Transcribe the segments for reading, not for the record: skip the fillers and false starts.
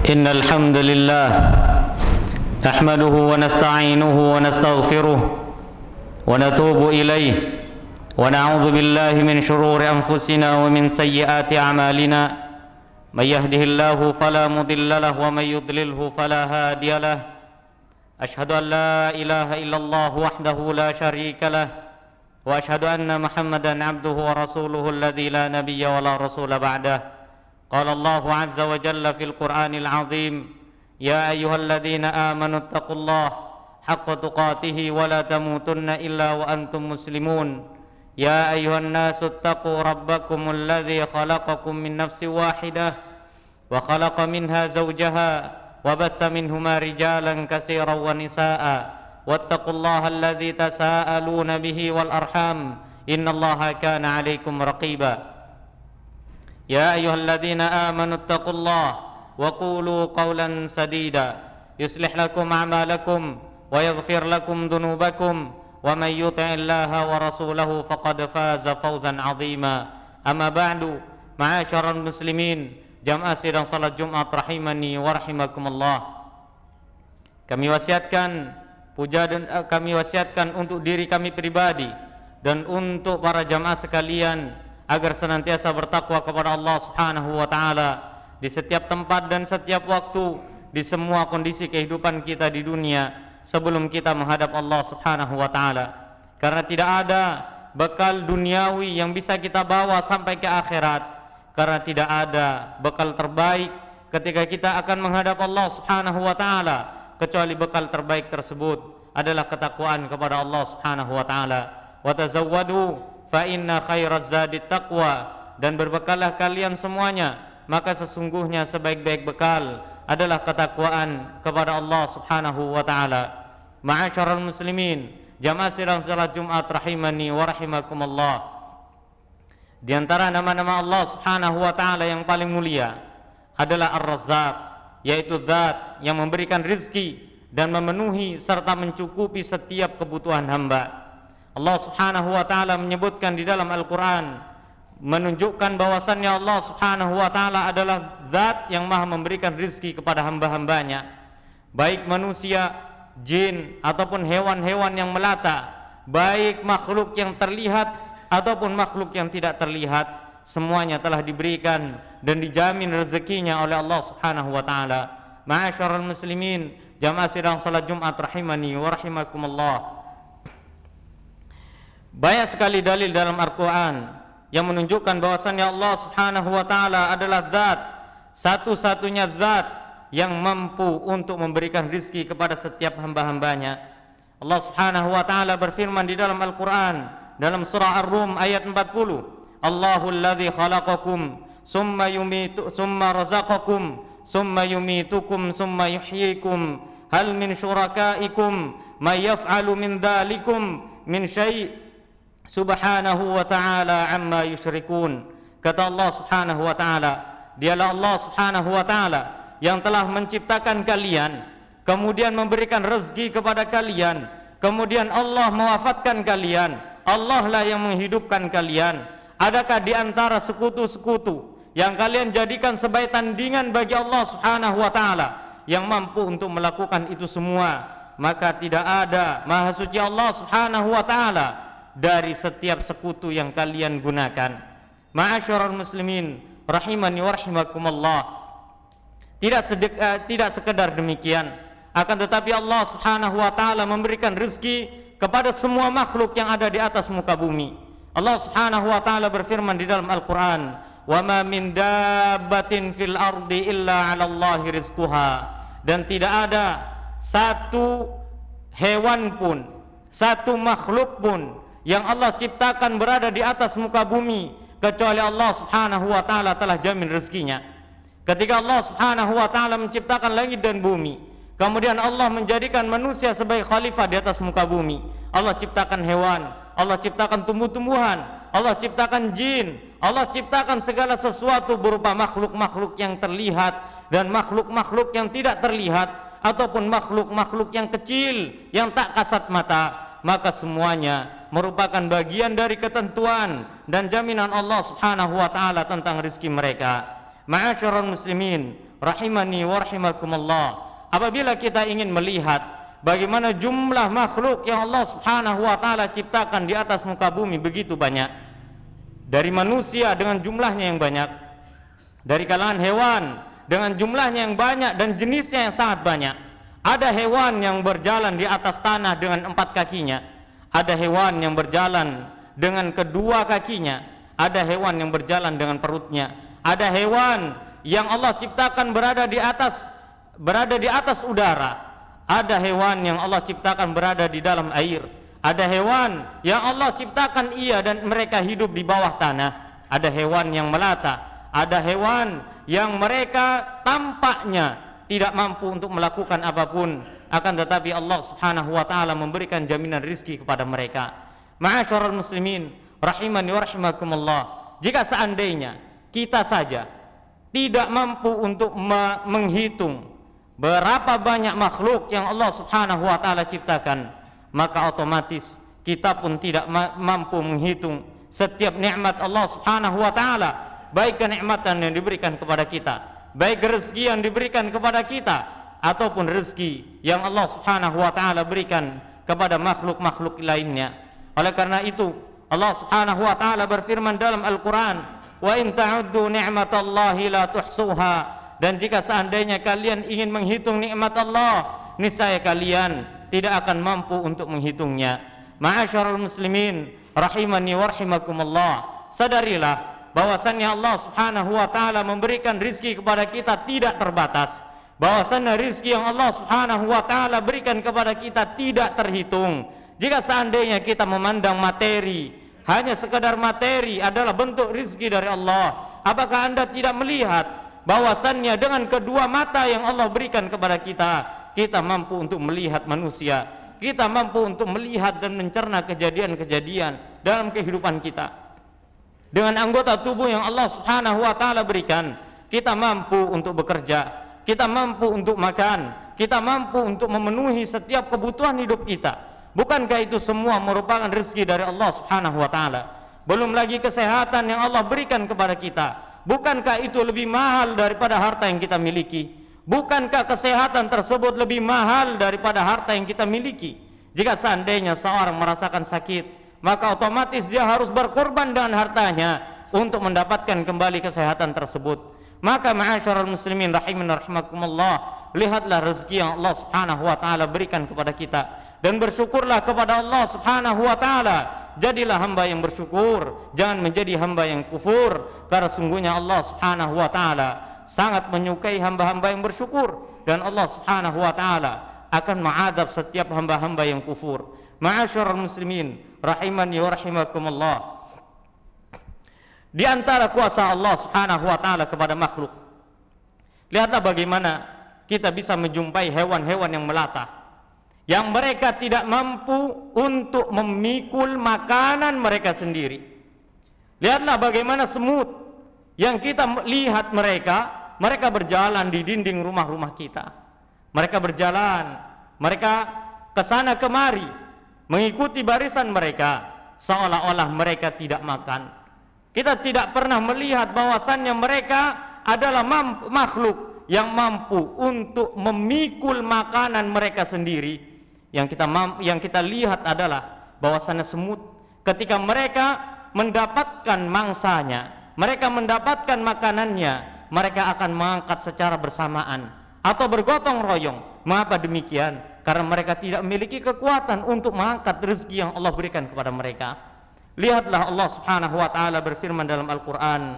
إن الحمد لله نحمده ونستعينه ونستغفره ونتوب إليه ونعوذ بالله من شرور أنفسنا ومن سيئات أعمالنا من يهده الله فلا مضل له ومن يضلله فلا هادي له أشهد أن لا إله إلا الله وحده لا شريك له وأشهد أن محمدا عبده ورسوله الذي لا نبي ولا رسول بعده قال الله عز وجل في القرآن العظيم يا أيها الذين آمنوا اتقوا الله حق تقاته ولا تموتن إلا وأنتم مسلمون يا أيها الناس اتقوا ربكم الذي خلقكم من نفس واحدة وخلق منها زوجها وبث منهما رجالا كثيرا ونساء واتقوا الله الذي تساءلون به والأرحام إن الله كان عليكم رقيبا يا أيها الذين آمنوا اتقوا الله وقولوا قولا سديدا يصلح لكم أعمالكم ويغفر لكم ذنوبكم ومن يطع الله ورسوله فقد فاز فوزا عظيما أما بعد معاشر المسلمين jamaah sidang salat Jumat rahimani wa rahimakumullah. Kami wasiatkan untuk diri kami pribadi dan untuk para jamaah sekalian agar senantiasa bertakwa kepada Allah Subhanahu wa taala di setiap tempat dan setiap waktu, di semua kondisi kehidupan kita di dunia sebelum kita menghadap Allah Subhanahu wa taala. Karena tidak ada bekal duniawi yang bisa kita bawa sampai ke akhirat, karena tidak ada bekal terbaik ketika kita akan menghadap Allah Subhanahu wa taala kecuali bekal terbaik tersebut adalah ketakwaan kepada Allah Subhanahu wa taala. Wa tazawwadu fa inna khairaz zadi taqwa, dan berbekallah kalian semuanya, maka sesungguhnya sebaik-baik bekal adalah ketakwaan kepada Allah Subhanahu wa taala. Ma'asyiral muslimin, jamaah sidang salat Jumat rahimani wa rahimakumullah. Di antara nama-nama Allah Subhanahu wa taala yang paling mulia adalah Ar-Razzaq, yaitu zat yang memberikan rizki dan memenuhi serta mencukupi setiap kebutuhan hamba. Allah Subhanahu wa taala menyebutkan di dalam Al-Qur'an, menunjukkan bahwasannya Allah Subhanahu wa taala adalah zat yang maha memberikan rizki kepada hamba-hambanya, baik manusia, jin ataupun hewan-hewan yang melata, baik makhluk yang terlihat ataupun makhluk yang tidak terlihat, semuanya telah diberikan dan dijamin rezekinya oleh Allah Subhanahu wa taala. Ma'asyiral muslimin, jamaah sidang salat Jumat rahimani wa rahimakumullah. Banyak sekali dalil dalam Al-Quran yang menunjukkan bahwasannya Allah Subhanahu wa taala adalah zat, satu-satunya zat yang mampu untuk memberikan rizki kepada setiap hamba-hambanya. Allah Subhanahu wa taala berfirman di dalam Al-Quran dalam surah Ar-Rum ayat 40, Allahul ladzi khalaqakum summa razaqakum summa yumitukum summa yuhyikum hal min syurakaikum may yaf'alu min dzalikum min syai' subhanahu wa ta'ala amma yusyrikun. Kata Allah Subhanahu wa ta'ala, dialah Allah Subhanahu wa ta'ala yang telah menciptakan kalian, kemudian memberikan rezeki kepada kalian, kemudian Allah mewafatkan kalian, Allah lah yang menghidupkan kalian. Adakah di antara sekutu-sekutu yang kalian jadikan sebagai tandingan bagi Allah Subhanahu wa ta'ala yang mampu untuk melakukan itu semua? Maka tidak ada, maha suci Allah Subhanahu wa ta'ala dari setiap sekutu yang kalian gunakan. Ma'asyiral muslimin rahimani wa rahimakumullah. Tidak sekedar demikian, akan tetapi Allah Subhanahu wa taala memberikan rezeki kepada semua makhluk yang ada di atas muka bumi. Allah Subhanahu wa taala berfirman di dalam Al-Qur'an, "Wa ma min dabbatin fil ardi illa 'alallahi rizquha." Dan tidak ada satu hewan pun, satu makhluk pun yang Allah ciptakan berada di atas muka bumi kecuali Allah Subhanahu wa taala telah jamin rezekinya. Ketika Allah Subhanahu wa taala menciptakan langit dan bumi, kemudian Allah menjadikan manusia sebagai khalifah di atas muka bumi, Allah ciptakan hewan, Allah ciptakan tumbuh-tumbuhan, Allah ciptakan jin, Allah ciptakan segala sesuatu berupa makhluk-makhluk yang terlihat dan makhluk-makhluk yang tidak terlihat, ataupun makhluk-makhluk yang kecil yang tak kasat mata. Maka semuanya merupakan bagian dari ketentuan dan jaminan Allah Subhanahu wa taala tentang rezeki mereka. Ma'asyiral muslimin rahimani wa rahimakumullah, apabila kita ingin melihat bagaimana jumlah makhluk yang Allah Subhanahu wa taala ciptakan di atas muka bumi begitu banyak, dari manusia dengan jumlahnya yang banyak, dari kalangan hewan dengan jumlahnya yang banyak dan jenisnya yang sangat banyak. Ada hewan yang berjalan di atas tanah dengan 4 kakinya, ada hewan yang berjalan dengan kedua kakinya, ada hewan yang berjalan dengan perutnya, ada hewan yang Allah ciptakan berada di atas udara, ada hewan yang Allah ciptakan berada di dalam air, ada hewan yang Allah ciptakan ia dan mereka hidup di bawah tanah, ada hewan yang melata, ada hewan yang mereka tampaknya tidak mampu untuk melakukan apapun, akan tetapi Allah Subhanahu wa taala memberikan jaminan rizki kepada mereka. Ma'asyiral muslimin rahimani wa rahimakumullah, jika seandainya kita saja tidak mampu untuk menghitung berapa banyak makhluk yang Allah Subhanahu wa taala ciptakan, maka otomatis kita pun tidak mampu menghitung setiap nikmat Allah Subhanahu wa taala, baik kenikmatan yang diberikan kepada kita, baik rezeki yang diberikan kepada kita, ataupun rezeki yang Allah Subhanahu wa taala berikan kepada makhluk-makhluk lainnya. Oleh karena itu Allah Subhanahu wa taala berfirman dalam Al-Qur'an, wa in ta'uddu ni'matallahi la tuhsuha, dan jika seandainya kalian ingin menghitung nikmat Allah, niscaya kalian tidak akan mampu untuk menghitungnya. Ma'asyiral muslimin rahimani wa rahimakumullah, sadarilah bahwasannya Allah Subhanahu wa taala memberikan rizki kepada kita tidak terbatas, bahwasannya rizki yang Allah Subhanahu wa taala berikan kepada kita tidak terhitung. Jika seandainya kita memandang materi, hanya sekadar materi adalah bentuk rizki dari Allah, apakah Anda tidak melihat bahwasannya dengan kedua mata yang Allah berikan kepada kita, kita mampu untuk melihat manusia, kita mampu untuk melihat dan mencerna kejadian-kejadian dalam kehidupan kita. Dengan anggota tubuh yang Allah Subhanahu wa taala berikan, kita mampu untuk bekerja, kita mampu untuk makan, kita mampu untuk memenuhi setiap kebutuhan hidup kita. Bukankah itu semua merupakan rezeki dari Allah Subhanahu wa taala? Belum lagi kesehatan yang Allah berikan kepada kita. Bukankah itu lebih mahal daripada harta yang kita miliki? Bukankah kesehatan tersebut lebih mahal daripada harta yang kita miliki? Jika seandainya seorang merasakan sakit, maka otomatis dia harus berkorban dengan hartanya untuk mendapatkan kembali kesehatan tersebut. Maka ma'asyiral muslimin rahimin rahimakumullah, lihatlah rezeki yang Allah Subhanahu wa taala berikan kepada kita dan bersyukurlah kepada Allah Subhanahu wa taala. Jadilah hamba yang bersyukur, jangan menjadi hamba yang kufur, karena sungguhnya Allah Subhanahu wa taala sangat menyukai hamba-hamba yang bersyukur, dan Allah Subhanahu wa taala akan mengadab setiap hamba-hamba yang kufur. Ma'asyiral muslimin rahimani wa rahimakumullah, di antara kuasa Allah Subhanahu wa taala kepada makhluk, lihatlah bagaimana kita bisa menjumpai hewan-hewan yang melata, yang mereka tidak mampu untuk memikul makanan mereka sendiri. Lihatlah bagaimana semut yang kita lihat mereka berjalan di dinding rumah-rumah kita. Mereka berjalan, mereka kesana kemari mengikuti barisan mereka, seolah-olah mereka tidak makan. Kita tidak pernah melihat bahwasannya mereka adalah makhluk yang mampu untuk memikul makanan mereka sendiri. Yang kita lihat adalah bahwasannya semut, ketika mereka mendapatkan mangsanya, mereka mendapatkan makanannya, mereka akan mengangkat secara bersamaan atau bergotong royong. Mengapa demikian? Karena mereka tidak memiliki kekuatan untuk mengangkat rezeki yang Allah berikan kepada mereka. Lihatlah Allah Subhanahu wa taala berfirman dalam Al-Qur'an,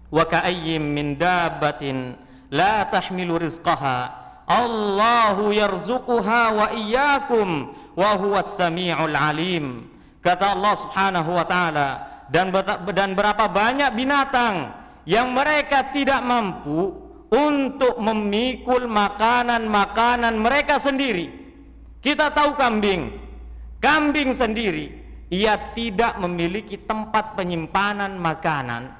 wa ka'ayyim min dabbatin la tahmilu rizqaha Allahu yarzuquha wa iyyakum wa huwas samiul alim. Kata Allah Subhanahu wa taala, dan berapa banyak binatang yang mereka tidak mampu untuk memikul makanan-makanan mereka sendiri. Kita tahu kambing sendiri, ia tidak memiliki tempat penyimpanan makanan.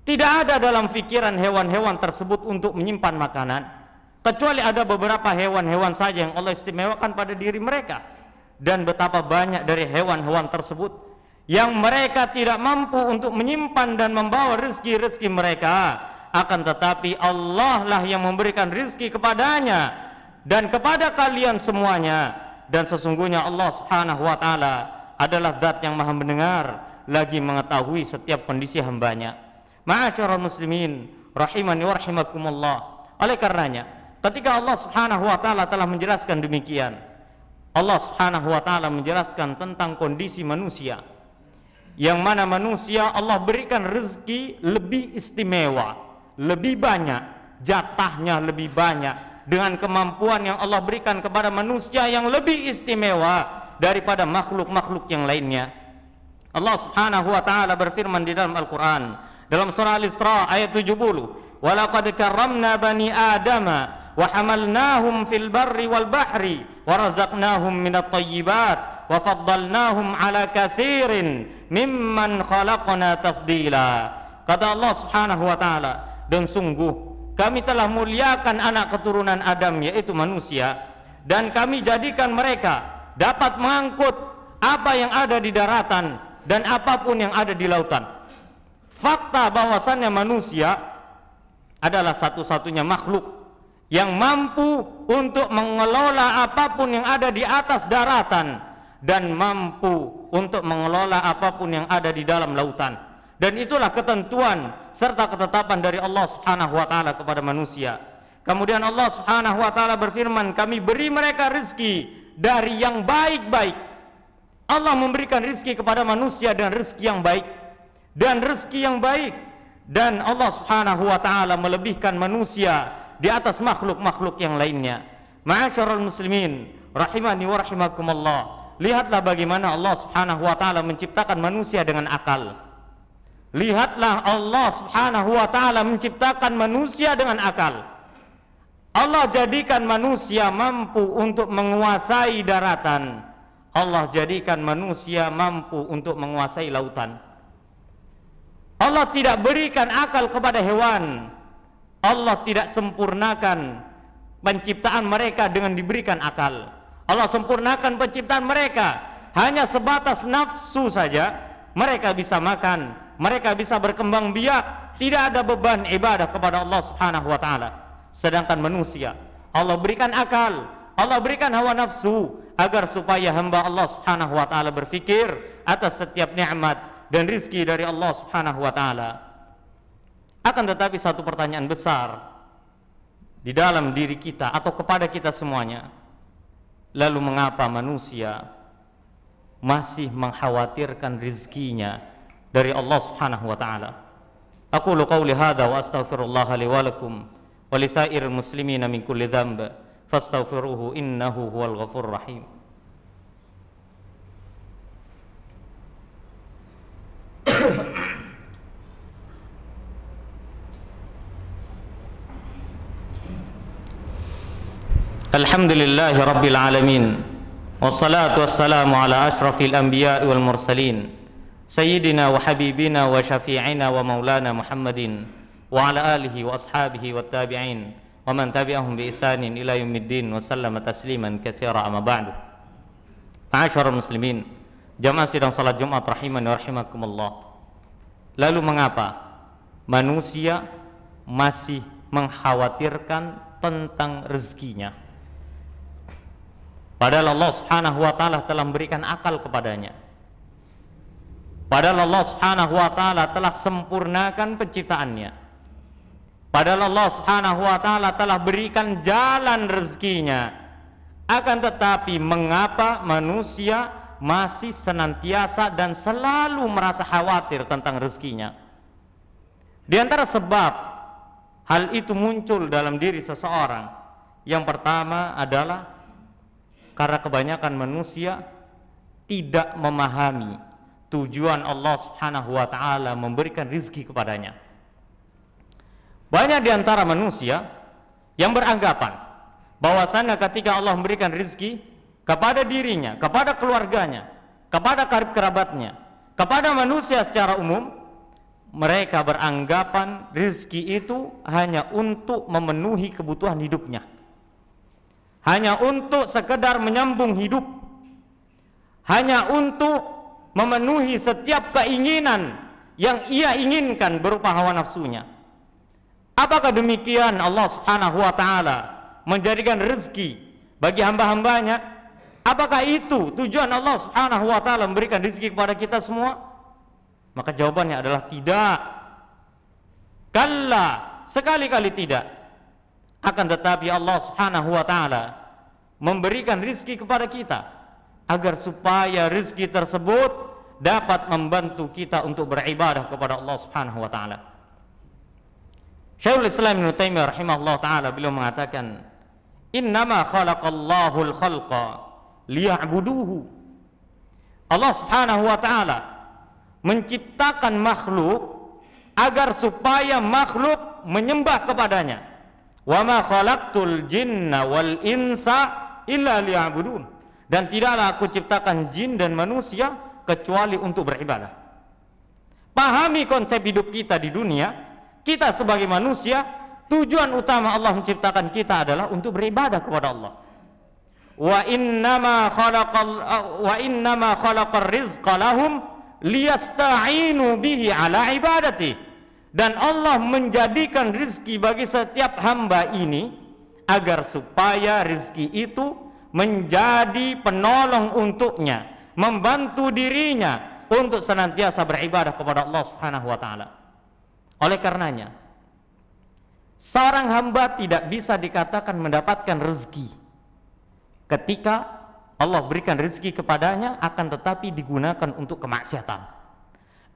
Tidak ada dalam pikiran hewan-hewan tersebut untuk menyimpan makanan, kecuali ada beberapa hewan-hewan saja yang Allah istimewakan pada diri mereka. Dan betapa banyak dari hewan-hewan tersebut yang mereka tidak mampu untuk menyimpan dan membawa rezeki-rezeki mereka, akan tetapi Allah lah yang memberikan rizki kepadanya dan kepada kalian semuanya. Dan sesungguhnya Allah Subhanahu wa ta'ala adalah zat yang maha mendengar lagi mengetahui setiap kondisi hambanya. Ma'asyiral muslimin rahimani wa rahimakumullah. Oleh karenanya ketika Allah Subhanahu wa ta'ala telah menjelaskan demikian, Allah Subhanahu wa ta'ala menjelaskan tentang kondisi manusia, yang mana manusia Allah berikan rezeki lebih istimewa, lebih banyak, jatahnya lebih banyak, dengan kemampuan yang Allah berikan kepada manusia yang lebih istimewa daripada makhluk-makhluk yang lainnya. Allah Subhanahu wa ta'ala berfirman di dalam Al-Quran dalam surah Al-Isra ayat 70, walaqad karramna bani adama wa hamalnahum fil barri wal bahri wa razaqnahum minat thayyibat wa faddalnahum ala katsirin mimman khalaqna tafdila. Kata Allah Subhanahu wa ta'ala, dan sungguh kami telah muliakan anak keturunan Adam, yaitu manusia, dan kami jadikan mereka dapat mengangkut apa yang ada di daratan dan apapun yang ada di lautan. Fakta bahwasannya manusia adalah satu-satunya makhluk yang mampu untuk mengelola apapun yang ada di atas daratan dan mampu untuk mengelola apapun yang ada di dalam lautan. Dan itulah ketentuan serta ketetapan dari Allah Subhanahu wa ta'ala kepada manusia. Kemudian Allah Subhanahu wa ta'ala berfirman, kami beri mereka rezeki dari yang baik-baik. Allah memberikan rezeki kepada manusia dan rezeki yang baik, dan rezeki yang baik, dan Allah Subhanahu wa ta'ala melebihkan manusia di atas makhluk-makhluk yang lainnya. Ma'asyiral muslimin rahimani wa rahimakumullah, lihatlah bagaimana Allah Subhanahu wa ta'ala menciptakan manusia dengan akal. Lihatlah Allah Subhanahu wa ta'ala menciptakan manusia dengan akal. Allah jadikan manusia mampu untuk menguasai daratan. Allah jadikan manusia mampu untuk menguasai lautan. Allah tidak berikan akal kepada hewan. Allah tidak sempurnakan penciptaan mereka dengan diberikan akal. Allah sempurnakan penciptaan mereka hanya sebatas nafsu saja. Mereka bisa makan, mereka bisa berkembang biak, tidak ada beban ibadah kepada Allah Subhanahu wa ta'ala. Sedangkan manusia Allah berikan akal, Allah berikan hawa nafsu agar supaya hamba Allah Subhanahu wa ta'ala berfikir atas setiap nikmat dan rizki dari Allah Subhanahu wa ta'ala. Akan tetapi satu pertanyaan besar di dalam diri kita atau kepada kita semuanya, lalu mengapa manusia masih mengkhawatirkan rizkinya dari Allah Subhanahu wa ta'ala? Aqulu qawli hadha wa astaghfirullah li wa lakum wa lisairil muslimina min kulli dhanb fastaghfiruhu innahu huwal ghafurur rahim. Alhamdulillahi rabbil alamin, wassalatu wassalamu ala ashrafil anbiya'i wal mursalin, sayyidina wa habibina wa syafi'ina wa maulana Muhammadin wa ala alihi wa ashabihi wa tabi'in wa man tabi'ahum bi ihsanin ila yaumiddin wa sallama tasliman katsira, amma ba'du. Ma'asyiral muslimin, jamaah sidang salat Jumat rahimani wa rahimakumullah. Lalu mengapa manusia masih mengkhawatirkan tentang rezekinya? Padahal Allah Subhanahu wa ta'ala telah memberikan akal kepadanya. Padahal Allah Subhanahu wa ta'ala telah sempurnakan penciptaannya. Padahal Allah Subhanahu wa ta'ala telah berikan jalan rezekinya. Akan tetapi mengapa manusia masih senantiasa dan selalu merasa khawatir tentang rezekinya? Di antara sebab hal itu muncul dalam diri seseorang, yang pertama adalah karena kebanyakan manusia tidak memahami tujuan Allah Subhanahu wa ta'ala memberikan rizki kepadanya. Banyak di antara manusia yang beranggapan bahwasannya ketika Allah memberikan rizki kepada dirinya, kepada keluarganya, kepada karib kerabatnya, kepada manusia secara umum, mereka beranggapan rizki itu hanya untuk memenuhi kebutuhan hidupnya, hanya untuk sekedar menyambung hidup, hanya untuk memenuhi setiap keinginan yang ia inginkan berupa hawa nafsunya. Apakah demikian Allah Subhanahu wa taala menjadikan rezeki bagi hamba-hambanya? Apakah itu tujuan Allah Subhanahu wa taala memberikan rezeki kepada kita semua? Maka jawabannya adalah tidak. Kalla, sekali-kali tidak. Akan tetapi Allah Subhanahu wa taala memberikan rezeki kepada kita agar supaya rezeki tersebut dapat membantu kita untuk beribadah kepada Allah Subhanahu wa taala. Syekhul Islam Ibnu Taimiyah rahimahullah taala beliau mengatakan, "Innama khalaqallahu al-khalqa liya'buduhu." Allah Subhanahu wa taala menciptakan makhluk agar supaya makhluk menyembah kepadanya. Wa ma khalaqtul jinna wal insa illa liya'budun. Dan tidaklah aku ciptakan jin dan manusia kecuali untuk beribadah. Pahami konsep hidup kita di dunia. Kita sebagai manusia, tujuan utama Allah menciptakan kita adalah untuk beribadah kepada Allah. Wa innama khalaqar rizqa lahum liyasta'inu bihi ala ibadati. Dan Allah menjadikan rizki bagi setiap hamba ini agar supaya rizki itu menjadi penolong untuknya, membantu dirinya untuk senantiasa beribadah kepada Allah Subhanahu wa taala. Oleh karenanya, seorang hamba tidak bisa dikatakan mendapatkan rezeki ketika Allah berikan rezeki kepadanya akan tetapi digunakan untuk kemaksiatan,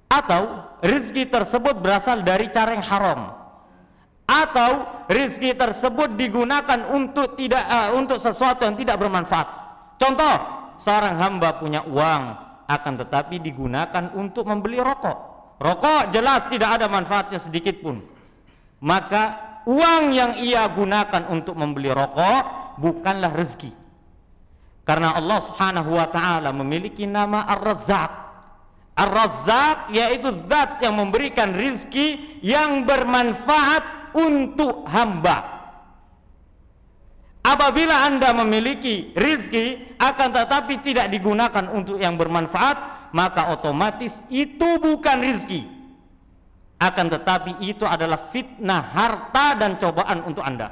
atau rezeki tersebut berasal dari cara yang haram, atau rezeki tersebut digunakan untuk untuk sesuatu yang tidak bermanfaat. Contoh, seorang hamba punya uang akan tetapi digunakan untuk membeli rokok. Rokok jelas tidak ada manfaatnya sedikit pun. Maka uang yang ia gunakan untuk membeli rokok bukanlah rezeki. Karena Allah Subhanahu wa taala memiliki nama Ar-Razzaq. Ar-Razzaq yaitu zat yang memberikan rizki yang bermanfaat untuk hamba. Apabila Anda memiliki rizki akan tetapi tidak digunakan untuk yang bermanfaat, maka otomatis itu bukan rizki. Akan tetapi itu adalah fitnah, harta dan cobaan untuk Anda.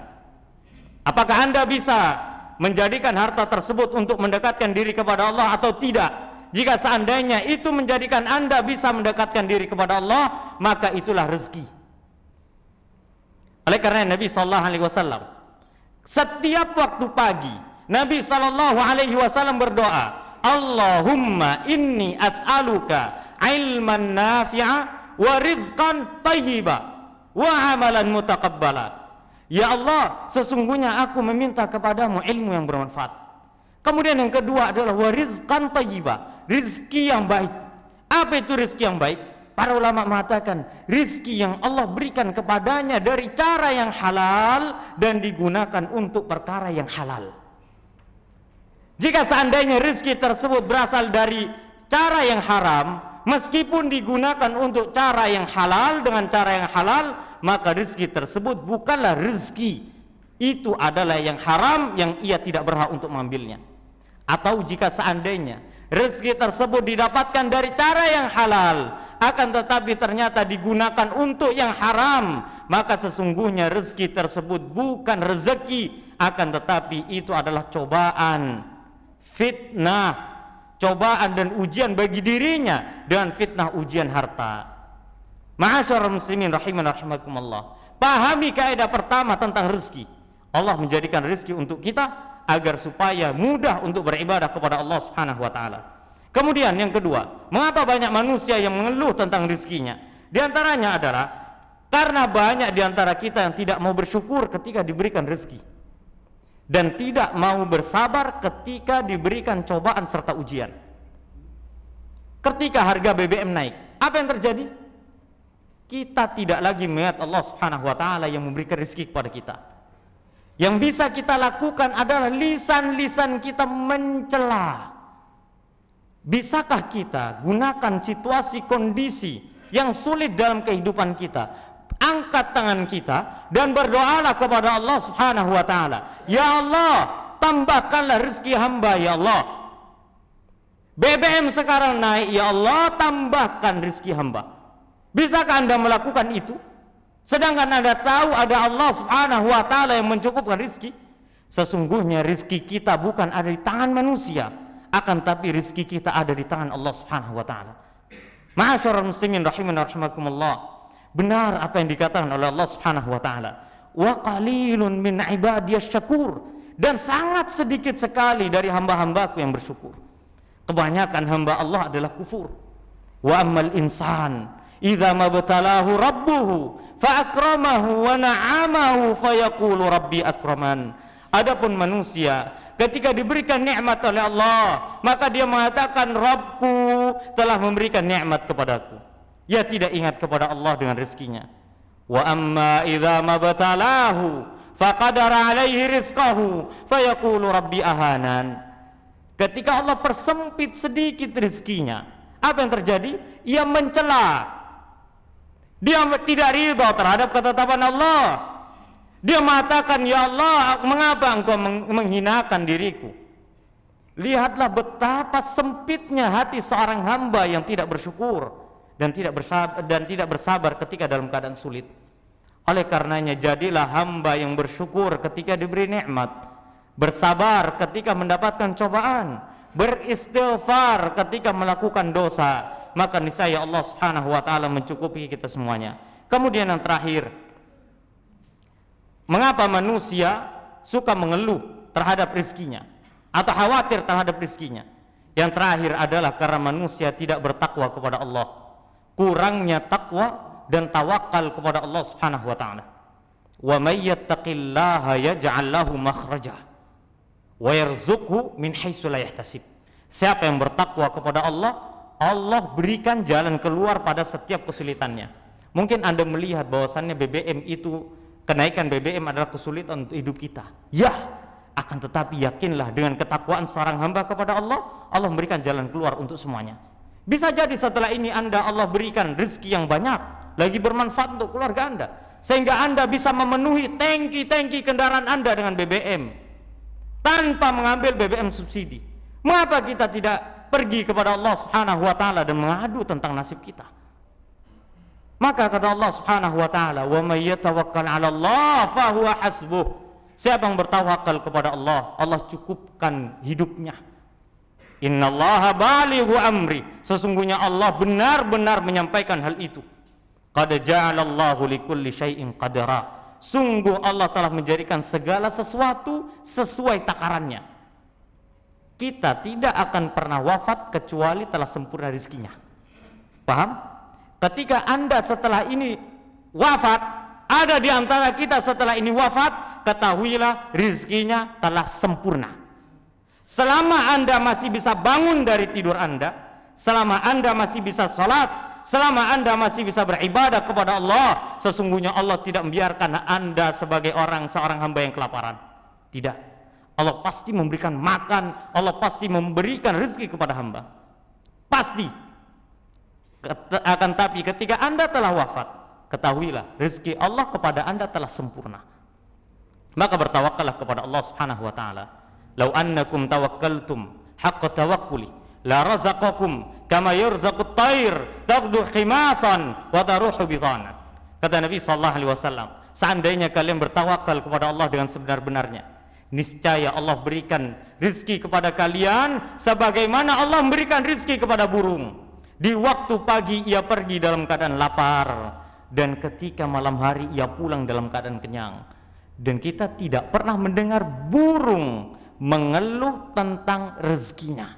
Apakah Anda bisa menjadikan harta tersebut untuk mendekatkan diri kepada Allah atau tidak? Jika seandainya itu menjadikan Anda bisa mendekatkan diri kepada Allah, maka itulah rezeki. Oleh karena Nabi SAW setiap waktu pagi Nabi SAW berdoa, Allahumma inni as'aluka ilman nafi'a wa rizqan tayyiba wa amalan mutaqabbala. Ya Allah, sesungguhnya aku meminta kepadamu ilmu yang bermanfaat. Kemudian yang kedua adalah wa rizqan tayyiba, rizki yang baik. Apa itu rizki yang baik? Para ulama mengatakan rizki yang Allah berikan kepadanya dari cara yang halal dan digunakan untuk perkara yang halal. Jika seandainya rizki tersebut berasal dari cara yang haram, meskipun digunakan untuk cara yang halal dengan cara yang halal, maka rizki tersebut bukanlah rizki. Itu adalah yang haram yang ia tidak berhak untuk mengambilnya. Atau jika seandainya rizki tersebut didapatkan dari cara yang halal, akan tetapi ternyata digunakan untuk yang haram, maka sesungguhnya rizki tersebut bukan rezeki, akan tetapi itu adalah cobaan, fitnah, cobaan dan ujian bagi dirinya dengan fitnah ujian harta. Ma'asyarul muslimin rahimana rahimakumullah. Pahami kaidah pertama tentang rezeki. Allah menjadikan rezeki untuk kita agar supaya mudah untuk beribadah kepada Allah Subhanahu wa taala. Kemudian yang kedua, mengapa banyak manusia yang mengeluh tentang rezekinya? Di antaranya adalah karena banyak di antara kita yang tidak mau bersyukur ketika diberikan rezeki dan tidak mau bersabar ketika diberikan cobaan serta ujian. Ketika harga BBM naik, apa yang terjadi? Kita tidak lagi melihat Allah Subhanahu wa taala yang memberikan rezeki kepada kita. Yang bisa kita lakukan adalah lisan-lisan kita mencela. Bisakah kita gunakan situasi kondisi yang sulit dalam kehidupan kita, angkat tangan kita dan berdoalah kepada Allah Subhanahu wa taala, ya Allah, tambahkanlah rezeki hamba ya Allah. BBM sekarang naik, ya Allah, tambahkan rezeki hamba. Bisakah Anda melakukan itu? Sedangkan Anda tahu ada Allah Subhanahu wa taala yang mencukupkan rizki. Sesungguhnya rizki kita bukan ada di tangan manusia, akan tapi rizki kita ada di tangan Allah Subhanahu wa taala. Ma'asyiral muslimin rahimani rahimakumullah. Benar apa yang dikatakan oleh Allah Subhanahu wa taala. Wa qalilun min ibadiyas syakur, dan sangat sedikit sekali dari hamba-hambaku yang bersyukur. Kebanyakan hamba Allah adalah kufur. Wa ammal insan idza mabtalahu rabbuhu fa akramahu wa na'amahu fayaqulu rabbi akraman. Adapun manusia ketika diberikan nikmat oleh Allah, maka dia mengatakan Rabbku telah memberikan nikmat kepadaku. Ia tidak ingat kepada Allah dengan rezekinya. Wa amma idza mabtalahu faqadara alaihi rizqahu fayaqulu rabbi ahanan. Ketika Allah persempit sedikit rezekinya, apa yang terjadi? Ia mencela. Dia tidak ridha terhadap ketetapan Allah. Dia mengatakan, ya Allah, mengapa engkau menghinakan diriku? Lihatlah betapa sempitnya hati seorang hamba yang tidak bersyukur dan tidak bersabar ketika dalam keadaan sulit. Oleh karenanya jadilah hamba yang bersyukur ketika diberi nikmat, bersabar ketika mendapatkan cobaan, beristighfar ketika melakukan dosa, maka niscaya Allah Subhanahu wa taala mencukupi kita semuanya. Kemudian yang terakhir, mengapa manusia suka mengeluh terhadap rezekinya atau khawatir terhadap rezekinya? Yang terakhir adalah karena manusia tidak bertakwa kepada Allah. Kurangnya takwa dan tawakal kepada Allah Subhanahu wa taala. Wa may yattaqillaha yaj'al lahu makhraja wa yarzuqhu min haitsu la yahtasib. Siapa yang bertakwa kepada Allah, Allah berikan jalan keluar pada setiap kesulitannya. Mungkin Anda melihat bahwasannya BBM itu, kenaikan BBM adalah kesulitan untuk hidup kita. Ya, akan tetapi yakinlah dengan ketakwaan seorang hamba kepada Allah, Allah memberikan jalan keluar untuk semuanya. Bisa jadi setelah ini Allah berikan rezeki yang banyak, lagi bermanfaat untuk keluarga Anda, sehingga Anda bisa memenuhi tangki-tangki kendaraan Anda dengan BBM tanpa mengambil BBM subsidi. Mengapa kita tidak pergi kepada Allah Subhanahu wa taala dan mengadu tentang nasib kita? Maka kata Allah Subhanahu wa taala, "Wa may yatawakkal 'ala Allah fa huwa hasbuh." Siapa yang bertawakal kepada Allah, Allah cukupkan hidupnya. Innallaha balighu amri. Sesungguhnya Allah benar-benar menyampaikan hal itu. Qad ja'alallahu likulli syai'in qadara. Sungguh Allah telah menjadikan segala sesuatu sesuai takarannya. Kita tidak akan pernah wafat kecuali telah sempurna rezekinya. Paham? Ketika Anda setelah ini wafat, ada di antara kita setelah ini wafat, ketahuilah rezekinya telah sempurna. Selama Anda masih bisa bangun dari tidur Anda, selama Anda masih bisa salat, selama Anda masih bisa beribadah kepada Allah, sesungguhnya Allah tidak membiarkan Anda sebagai seorang hamba yang kelaparan. Tidak. Allah pasti memberikan makan, Allah pasti memberikan rezeki kepada hamba. Pasti. Akan tapi ketika Anda telah wafat, ketahuilah rezeki Allah kepada Anda telah sempurna. Maka bertawakallah kepada Allah Subhanahu wa taala. Lau annakum tawakkaltum haqqa tawakkuli la razaqakum kama yurzaqut tayr taghdu khimasan wa taruhu bidhanan. Kata Nabi sallallahu alaihi wasallam, seandainya kalian bertawakal kepada Allah dengan sebenar-benarnya, niscaya Allah berikan rizki kepada kalian sebagaimana Allah memberikan rizki kepada burung. Di waktu pagi ia pergi dalam keadaan lapar, dan ketika malam hari ia pulang dalam keadaan kenyang. Dan kita tidak pernah mendengar burung mengeluh tentang rezekinya.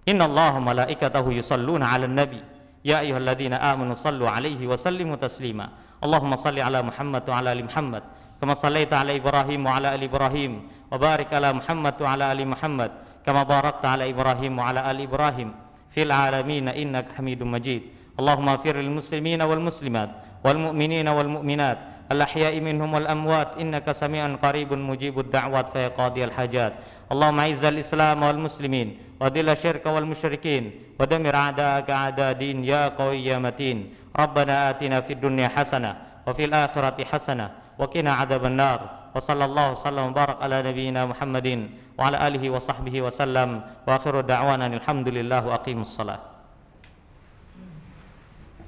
Innallaha malaikatahu yusalluna 'alan nabi ya ayyuhalladzina amanu sallu 'alaihi wa sallimu taslima. Allahumma salli 'ala Muhammad wa 'ala ali Muhammad kama sallaita 'ala Ibrahim wa 'ala ali Ibrahim wa barik 'ala Muhammad wa 'ala ali Muhammad kama barakta 'ala Ibrahim wa 'ala ali Ibrahim fil 'alamin innaka Hamidum Majid. Allahumma ighfir lil muslimina wal muslimat wal mu'minina wal mu'minat الأحياء منهم والأموات إنك سميع قريب مجيب الدعوات فيا قاضي الحاجات. اللهم أعز الإسلام والمسلمين وذل الشرك والمشركين ودمر أعداءك أعداء الدين يا قوي يا متين. ربنا آتنا في الدنيا حسنة وفي الآخرة حسنة وقنا عذاب النار. وصلى الله وسلم وبارك على نبينا محمد وعلى آله وصحبه وسلم وآخر دعوانا الحمد لله وأقيموا الصلاة.